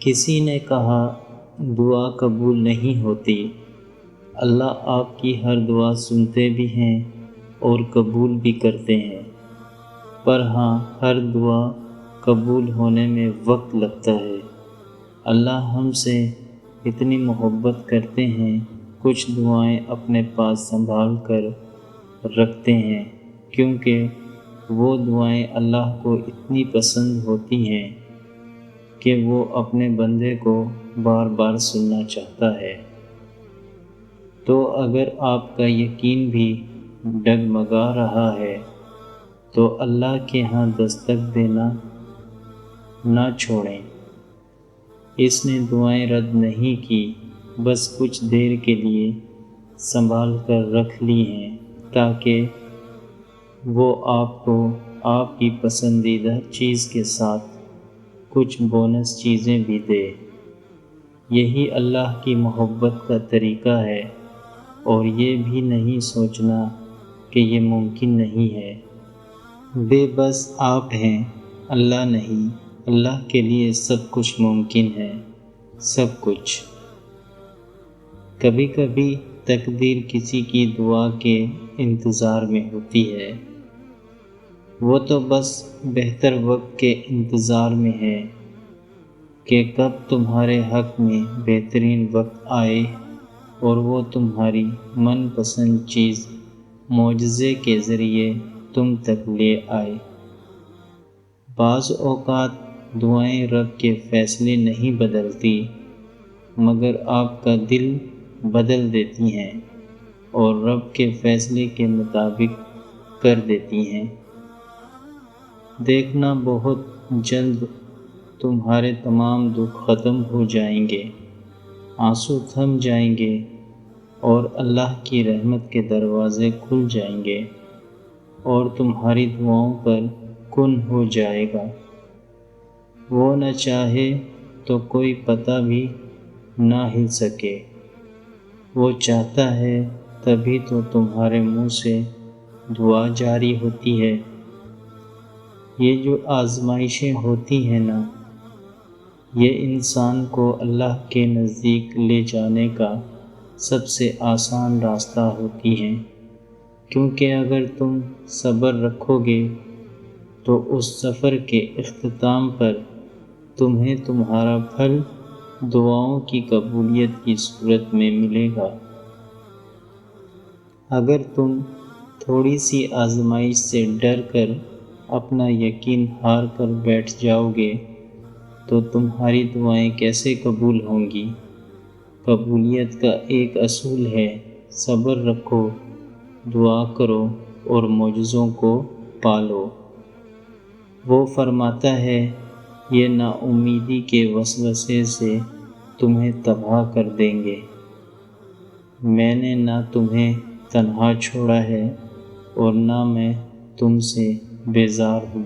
کسی نے کہا دعا قبول نہیں ہوتی۔ اللہ آپ کی ہر دعا سنتے بھی ہیں اور قبول بھی کرتے ہیں، پر ہاں ہر دعا قبول ہونے میں وقت لگتا ہے۔ اللہ ہم سے اتنی محبت کرتے ہیں، کچھ دعائیں اپنے پاس سنبھال کر رکھتے ہیں کیونکہ وہ دعائیں اللہ کو اتنی پسند ہوتی ہیں کہ وہ اپنے بندے کو بار بار سننا چاہتا ہے۔ تو اگر آپ کا یقین بھی ڈگمگا رہا ہے تو اللہ کے ہاں دستک دینا نہ چھوڑیں۔ اس نے دعائیں رد نہیں کی، بس کچھ دیر کے لیے سنبھال کر رکھ لی ہیں تاکہ وہ آپ کو آپ کی پسندیدہ چیز کے ساتھ کچھ بونس چیزیں بھی دے۔ یہی اللہ کی محبت کا طریقہ ہے، اور یہ بھی نہیں سوچنا کہ یہ ممکن نہیں ہے۔ بے بس آپ ہیں، اللہ نہیں۔ اللہ کے لیے سب کچھ ممکن ہے، سب کچھ۔ کبھی کبھی تقدیر کسی کی دعا کے انتظار میں ہوتی ہے، وہ تو بس بہتر وقت کے انتظار میں ہے کہ کب تمہارے حق میں بہترین وقت آئے اور وہ تمہاری من پسند چیز معجزے کے ذریعے تم تک لے آئے۔ بعض اوقات دعائیں رب کے فیصلے نہیں بدلتی، مگر آپ کا دل بدل دیتی ہیں اور رب کے فیصلے کے مطابق کر دیتی ہیں۔ دیکھنا بہت جلد تمہارے تمام دکھ ختم ہو جائیں گے، آنسو تھم جائیں گے اور اللہ کی رحمت کے دروازے کھل جائیں گے اور تمہاری دعاؤں پر کن ہو جائے گا۔ وہ نہ چاہے تو کوئی پتہ بھی نہ ہل سکے، وہ چاہتا ہے تبھی تو تمہارے منہ سے دعا جاری ہوتی ہے۔ یہ جو آزمائشیں ہوتی ہیں نا، یہ انسان کو اللہ کے نزدیک لے جانے کا سب سے آسان راستہ ہوتی ہیں، کیونکہ اگر تم صبر رکھو گے تو اس سفر کے اختتام پر تمہیں تمہارا پھل دعاؤں کی قبولیت کی صورت میں ملے گا۔ اگر تم تھوڑی سی آزمائش سے ڈر کر اپنا یقین ہار کر بیٹھ جاؤ گے تو تمہاری دعائیں کیسے قبول ہوں گی؟ قبولیت کا ایک اصول ہے، صبر رکھو، دعا کرو اور معجزوں کو پالو۔ وہ فرماتا ہے، یہ نا امیدی کے وسوسے سے تمہیں تباہ کر دیں گے۔ میں نے نہ تمہیں تنہا چھوڑا ہے اور نہ میں تم سے بیزار ہوں۔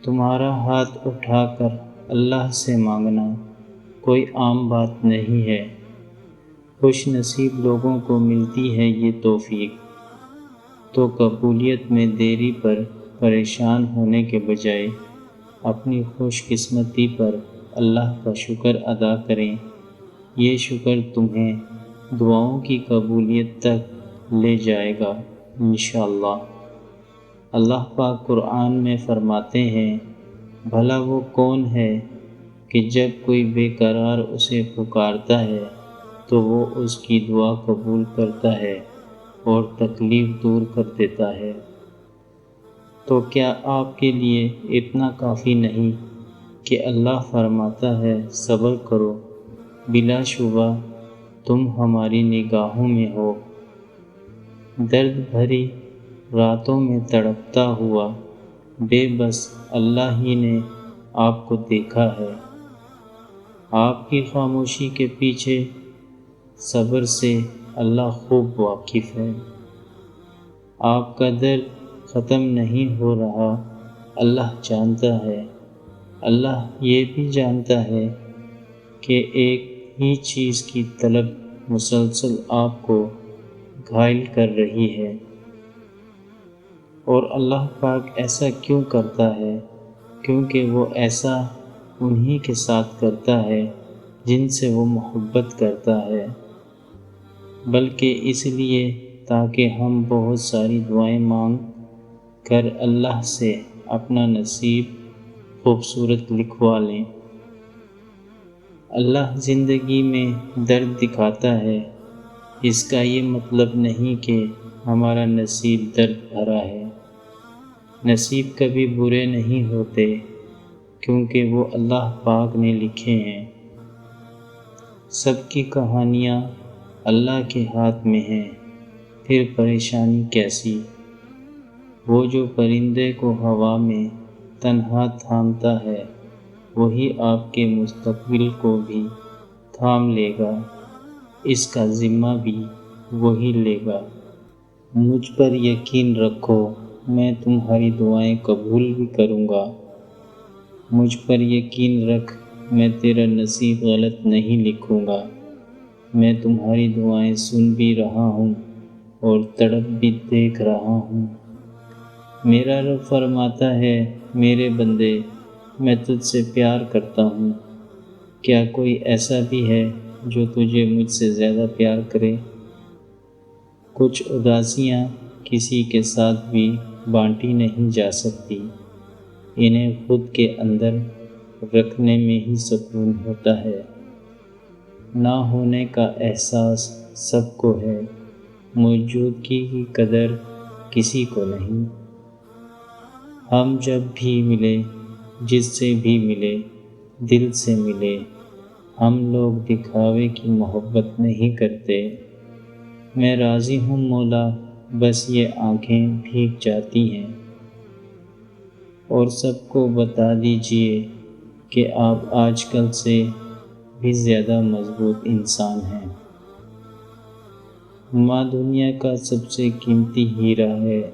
تمہارا ہاتھ اٹھا کر اللہ سے مانگنا کوئی عام بات نہیں ہے۔ خوش نصیب لوگوں کو ملتی ہے یہ توفیق۔ تو قبولیت میں دیری پر پریشان ہونے کے بجائے اپنی خوش قسمتی پر اللہ کا شکر ادا کریں۔ یہ شکر تمہیں دعاؤں کی قبولیت تک لے جائے گا انشاءاللہ۔ اللہ پاک قرآن میں فرماتے ہیں، بھلا وہ کون ہے کہ جب کوئی بے قرار اسے پکارتا ہے تو وہ اس کی دعا قبول کرتا ہے اور تکلیف دور کر دیتا ہے۔ تو کیا آپ کے لیے اتنا کافی نہیں کہ اللہ فرماتا ہے صبر کرو، بلا شبہ تم ہماری نگاہوں میں ہو۔ درد بھری راتوں میں تڑپتا ہوا بے بس اللہ ہی نے آپ کو دیکھا ہے۔ آپ کی خاموشی کے پیچھے صبر سے اللہ خوب واقف ہے۔ آپ کا درد ختم نہیں ہو رہا، اللہ جانتا ہے۔ اللہ یہ بھی جانتا ہے کہ ایک ہی چیز کی طلب مسلسل آپ کو گھائل کر رہی ہے۔ اور اللہ پاک ایسا کیوں کرتا ہے؟ کیونکہ وہ ایسا انہی کے ساتھ کرتا ہے جن سے وہ محبت کرتا ہے، بلکہ اس لیے تاکہ ہم بہت ساری دعائیں مانگ کر اللہ سے اپنا نصیب خوبصورت لکھوا لیں۔ اللہ زندگی میں درد دکھاتا ہے، اس کا یہ مطلب نہیں کہ ہمارا نصیب درد بھرا ہے۔ نصیب کبھی برے نہیں ہوتے کیونکہ وہ اللہ پاک نے لکھے ہیں۔ سب کی کہانیاں اللہ کے ہاتھ میں ہیں، پھر پریشانی کیسی؟ وہ جو پرندے کو ہوا میں تنہا تھامتا ہے، وہی آپ کے مستقبل کو بھی تھام لے گا، اس کا ذمہ بھی وہی لے گا۔ مجھ پر یقین رکھو، میں تمہاری دعائیں قبول بھی کروں گا۔ مجھ پر یقین رکھ، میں تیرا نصیب غلط نہیں لکھوں گا۔ میں تمہاری دعائیں سن بھی رہا ہوں اور تڑپ بھی دیکھ رہا ہوں۔ میرا رب فرماتا ہے، میرے بندے، میں تجھ سے پیار کرتا ہوں۔ کیا کوئی ایسا بھی ہے جو تجھے مجھ سے زیادہ پیار کرے؟ کچھ اداسیاں کسی کے ساتھ بھی بانٹی نہیں جا سکتی، انہیں خود کے اندر رکھنے میں ہی سکون ہوتا ہے۔ نہ ہونے کا احساس سب کو ہے، موجودگی کی قدر کسی کو نہیں۔ ہم جب بھی ملے، جس سے بھی ملے، دل سے ملے۔ ہم لوگ دکھاوے کی محبت نہیں کرتے۔ میں راضی ہوں مولا، بس یہ آنکھیں بھیگ جاتی ہیں۔ اور سب کو بتا دیجئے کہ آپ آج کل سے بھی زیادہ مضبوط انسان ہیں۔ ماں دنیا کا سب سے قیمتی ہیرا ہے۔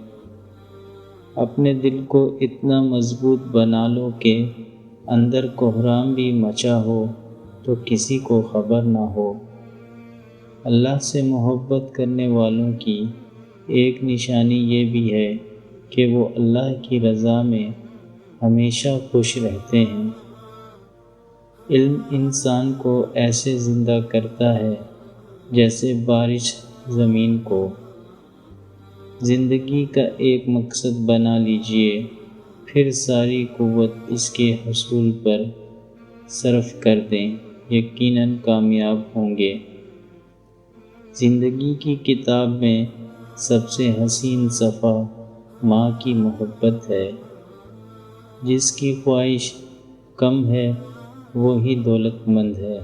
اپنے دل کو اتنا مضبوط بنا لو کہ اندر کوہرام بھی مچا ہو تو کسی کو خبر نہ ہو۔ اللہ سے محبت کرنے والوں کی ایک نشانی یہ بھی ہے کہ وہ اللہ کی رضا میں ہمیشہ خوش رہتے ہیں۔ علم انسان کو ایسے زندہ کرتا ہے جیسے بارش زمین کو۔ زندگی کا ایک مقصد بنا لیجئے، پھر ساری قوت اس کے حصول پر صرف کر دیں، یقیناً کامیاب ہوں گے۔ زندگی کی کتاب میں سب سے حسین صفحہ ماں کی محبت ہے۔ جس کی خواہش کم ہے وہی دولت مند ہے۔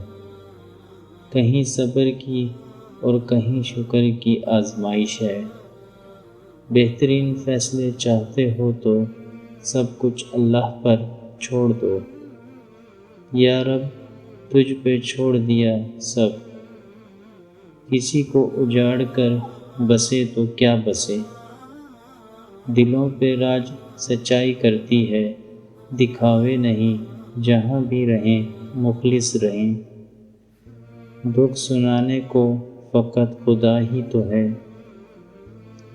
کہیں صبر کی اور کہیں شکر کی آزمائش ہے۔ بہترین فیصلے چاہتے ہو تو سب کچھ اللہ پر چھوڑ دو۔ یا رب، تجھ پہ چھوڑ دیا سب۔ کسی کو اجاڑ کر بسے تو کیا بسے۔ دلوں پہ راج سچائی کرتی ہے، دکھاوے نہیں، جہاں بھی رہیں مخلص رہیں۔ دکھ سنانے کو فقط خدا ہی تو ہے۔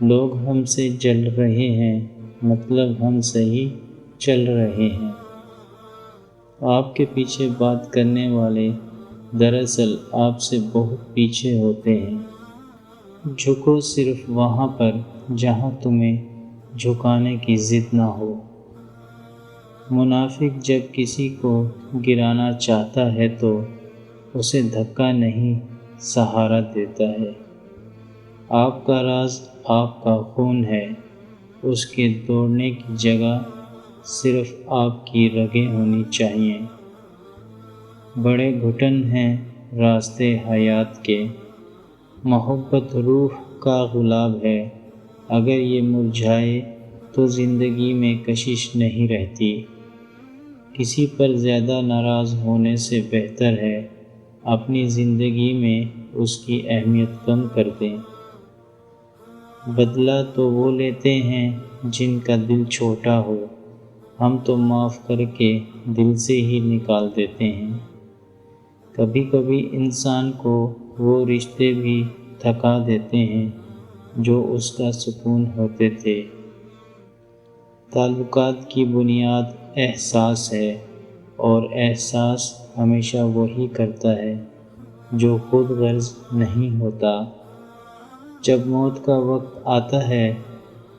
لوگ ہم سے جل رہے ہیں، مطلب ہم صحیح چل رہے ہیں۔ آپ کے پیچھے بات کرنے والے دراصل آپ سے بہت پیچھے ہوتے ہیں۔ جھکو صرف وہاں پر جہاں تمہیں جھکانے کی ضد نہ ہو۔ منافق جب کسی کو گرانا چاہتا ہے تو اسے دھکا نہیں، سہارا دیتا ہے۔ آپ کا راز آپ کا خون ہے، اس کے دوڑنے کی جگہ صرف آپ کی رگیں ہونی چاہیے۔ بڑے گھٹن ہیں راستے حیات کے، محبت روح کا گلاب ہے، اگر یہ مرجھائے تو زندگی میں کشش نہیں رہتی۔ کسی پر زیادہ ناراض ہونے سے بہتر ہے اپنی زندگی میں اس کی اہمیت کم کر دیں۔ بدلہ تو وہ لیتے ہیں جن کا دل چھوٹا ہو، ہم تو معاف کر کے دل سے ہی نکال دیتے ہیں۔ کبھی کبھی انسان کو وہ رشتے بھی تھکا دیتے ہیں جو اس کا سکون ہوتے تھے۔ تعلقات کی بنیاد احساس ہے، اور احساس ہمیشہ وہی کرتا ہے جو خود غرض نہیں ہوتا۔ جب موت کا وقت آتا ہے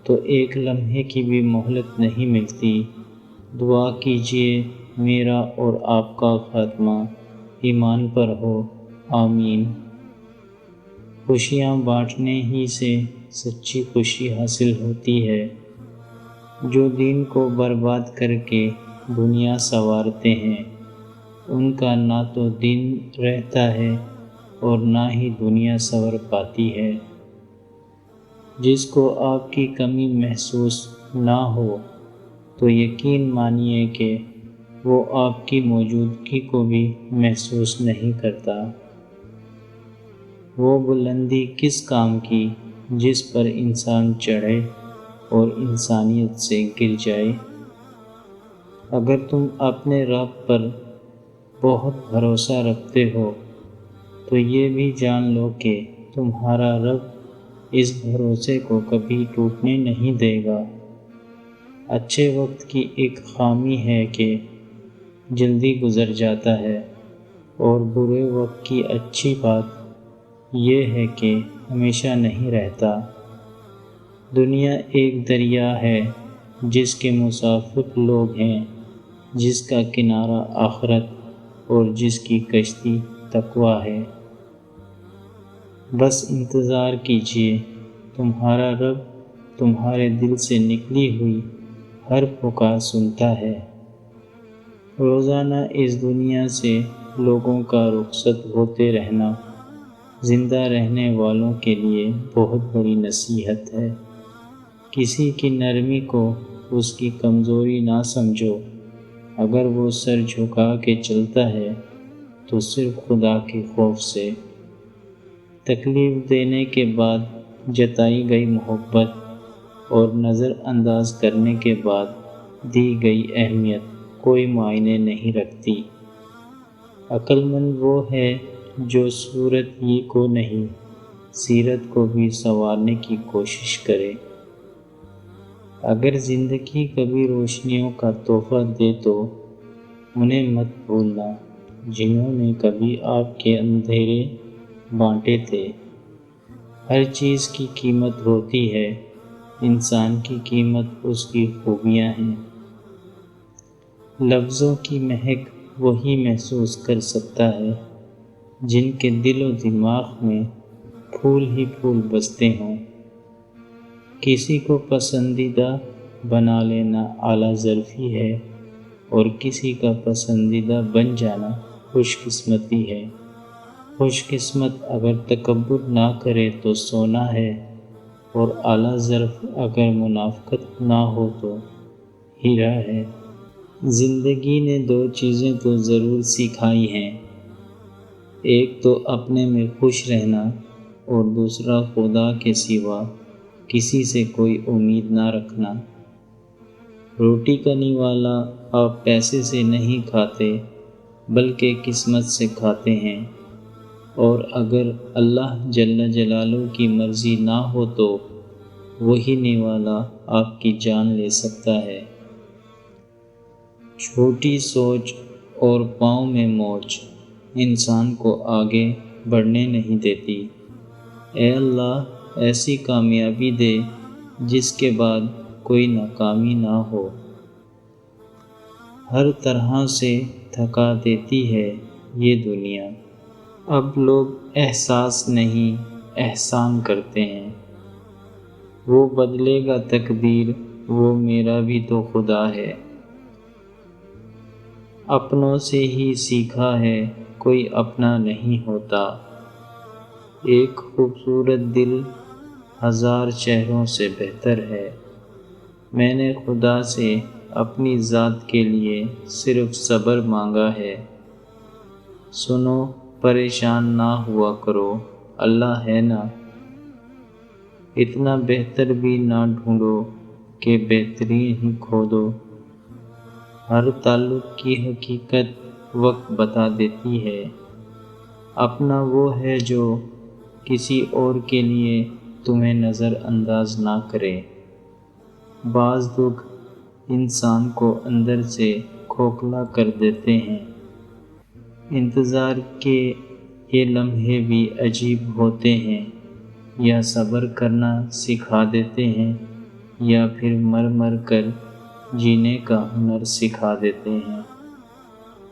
تو ایک لمحے کی بھی مہلت نہیں ملتی۔ دعا کیجیے میرا اور آپ کا خاتمہ ایمان پر ہو، آمین۔ خوشیاں بانٹنے ہی سے سچی خوشی حاصل ہوتی ہے۔ جو دین کو برباد کر کے دنیا سنوارتے ہیں، ان کا نہ تو دین رہتا ہے اور نہ ہی دنیا سنور پاتی ہے۔ جس کو آپ کی کمی محسوس نہ ہو تو یقین مانیے کہ وہ آپ کی موجودگی کو بھی محسوس نہیں کرتا۔ وہ بلندی کس کام کی جس پر انسان چڑھے اور انسانیت سے گر جائے۔ اگر تم اپنے رب پر بہت بھروسہ رکھتے ہو تو یہ بھی جان لو کہ تمہارا رب اس بھروسے کو کبھی ٹوٹنے نہیں دے گا۔ اچھے وقت کی ایک خامی ہے کہ جلدی گزر جاتا ہے، اور برے وقت کی اچھی بات یہ ہے کہ ہمیشہ نہیں رہتا۔ دنیا ایک دریا ہے جس کے مسافر لوگ ہیں، جس کا کنارہ آخرت اور جس کی کشتی تقویٰ ہے۔ بس انتظار کیجیے، تمہارا رب تمہارے دل سے نکلی ہوئی ہر پکار سنتا ہے۔ روزانہ اس دنیا سے لوگوں کا رخصت ہوتے رہنا زندہ رہنے والوں کے لیے بہت بڑی نصیحت ہے۔ کسی کی نرمی کو اس کی کمزوری نہ سمجھو۔ اگر وہ سر جھکا کے چلتا ہے تو صرف خدا کے خوف سے۔ تکلیف دینے کے بعد جتائی گئی محبت اور نظر انداز کرنے کے بعد دی گئی اہمیت کوئی معنی نہیں رکھتی۔ عقل مند وہ ہے جو صورت ہی کو نہیں، سیرت کو بھی سنوارنے کی کوشش کرے۔ اگر زندگی کبھی روشنیوں کا تحفہ دے تو انہیں مت بھولنا جنہوں نے کبھی آپ کے اندھیرے بانٹے تھے۔ ہر چیز کی قیمت ہوتی ہے، انسان کی قیمت اس کی خوبیاں ہیں۔ لفظوں کی مہک وہی محسوس کر سکتا ہے جن کے دل و دماغ میں پھول ہی پھول بستے ہوں۔ کسی کو پسندیدہ بنا لینا اعلیٰ ظرفی ہے اور کسی کا پسندیدہ بن جانا خوش قسمتی ہے۔ خوش قسمت اگر تکبر نہ کرے تو سونا ہے، اور اعلیٰ ظرف اگر منافقت نہ ہو تو ہیرا ہے۔ زندگی نے دو چیزیں تو ضرور سکھائی ہیں، ایک تو اپنے میں خوش رہنا اور دوسرا خدا کے سوا کسی سے کوئی امید نہ رکھنا۔ روٹی کنے والا آپ پیسے سے نہیں کھاتے بلکہ قسمت سے کھاتے ہیں، اور اگر اللہ جل جلالہ کی مرضی نہ ہو تو وہی نوالا آپ کی جان لے سکتا ہے۔ چھوٹی سوچ اور پاؤں میں موچ انسان کو آگے بڑھنے نہیں دیتی۔ اے اللہ ایسی کامیابی دے جس کے بعد کوئی ناکامی نہ ہو۔ ہر طرح سے تھکا دیتی ہے یہ دنیا، اب لوگ احساس نہیں احسان کرتے ہیں۔ وہ بدلے گا تقدیر، وہ میرا بھی تو خدا ہے۔ اپنوں سے ہی سیکھا ہے کوئی اپنا نہیں ہوتا۔ ایک خوبصورت دل ہزار چہروں سے بہتر ہے۔ میں نے خدا سے اپنی ذات کے لیے صرف صبر مانگا ہے۔ سنو پریشان نہ ہوا کرو، اللہ ہے نا۔ اتنا بہتر بھی نہ ڈھونڈو کہ بہترین ہی کھو دو۔ ہر تعلق کی حقیقت وقت بتا دیتی ہے۔ اپنا وہ ہے جو کسی اور کے لیے تمہیں نظر انداز نہ کرے۔ بعض دکھ انسان کو اندر سے کھوکھلا کر دیتے ہیں۔ انتظار کے یہ لمحے بھی عجیب ہوتے ہیں، یا صبر کرنا سکھا دیتے ہیں یا پھر مر مر کر جینے کا ہنر سکھا دیتے ہیں۔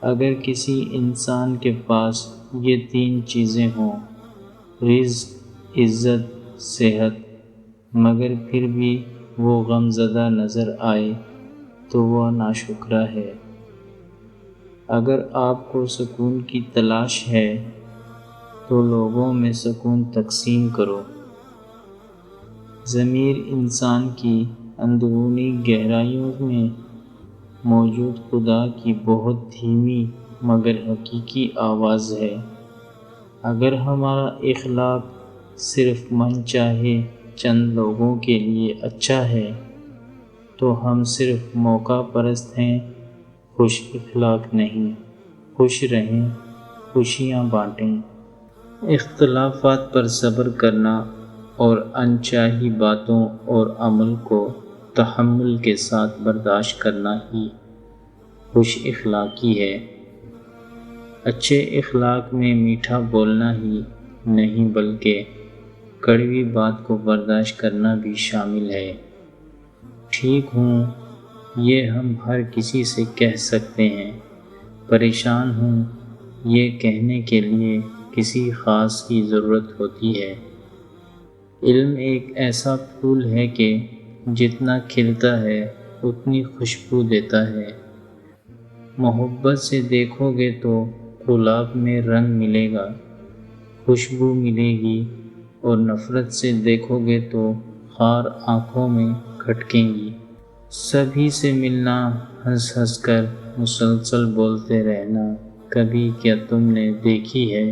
اگر کسی انسان کے پاس یہ 3 چیزیں ہوں، رزق، عزت، صحت، مگر پھر بھی وہ غم زدہ نظر آئے تو وہ ناشکرا ہے۔ اگر آپ کو سکون کی تلاش ہے تو لوگوں میں سکون تقسیم کرو۔ ضمیر انسان کی اندرونی گہرائیوں میں موجود خدا کی بہت دھیمی مگر حقیقی آواز ہے۔ اگر ہمارا اخلاق صرف من چاہے چند لوگوں کے لیے اچھا ہے تو ہم صرف موقع پرست ہیں، خوش اخلاق نہیں۔ خوش رہیں، خوشیاں بانٹیں۔ اختلافات پر صبر کرنا اور انچاہی باتوں اور عمل کو تحمل کے ساتھ برداشت کرنا ہی خوش اخلاقی ہے۔ اچھے اخلاق میں میٹھا بولنا ہی نہیں بلکہ کڑوی بات کو برداشت کرنا بھی شامل ہے۔ ٹھیک ہوں، یہ ہم ہر کسی سے کہہ سکتے ہیں۔ پریشان ہوں، یہ کہنے کے لیے کسی خاص کی ضرورت ہوتی ہے۔ علم ایک ایسا پھول ہے کہ جتنا کھلتا ہے اتنی خوشبو دیتا ہے۔ محبت سے دیکھو گے تو گلاب میں رنگ ملے گا، خوشبو ملے گی، اور نفرت سے دیکھو گے تو خار آنکھوں میں کھٹکیں گی۔ سبھی سے ملنا، ہنس ہنس کر مسلسل بولتے رہنا، کبھی کیا تم نے دیکھی ہے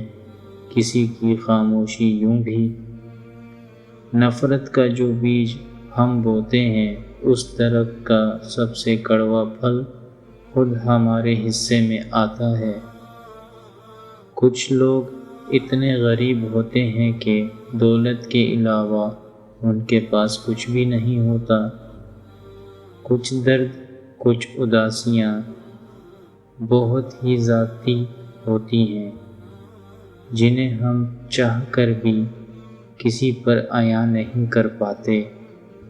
کسی کی خاموشی یوں بھی؟ نفرت کا جو بیج ہم بوتے ہیں اس درخت کا سب سے کڑوا پھل خود ہمارے حصے میں آتا ہے۔ کچھ لوگ اتنے غریب ہوتے ہیں کہ دولت کے علاوہ ان کے پاس کچھ بھی نہیں ہوتا۔ کچھ درد، کچھ اداسیاں بہت ہی ذاتی ہوتی ہیں، جنہیں ہم چاہ کر بھی کسی پر عیاں نہیں کر پاتے،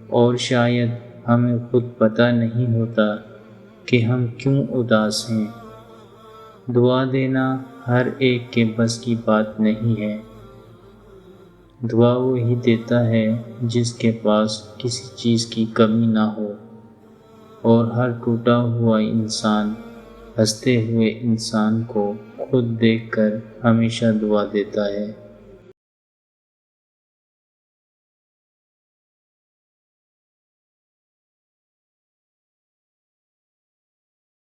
اور شاید ہمیں خود پتہ نہیں ہوتا کہ ہم کیوں اداس ہیں۔ دعا دینا ہر ایک کے بس کی بات نہیں ہے۔ دعا وہی دیتا ہے جس کے پاس کسی چیز کی کمی نہ ہو، اور ہر ٹوٹا ہوا انسان ہنستے ہوئے انسان کو خود دیکھ کر ہمیشہ دعا دیتا ہے۔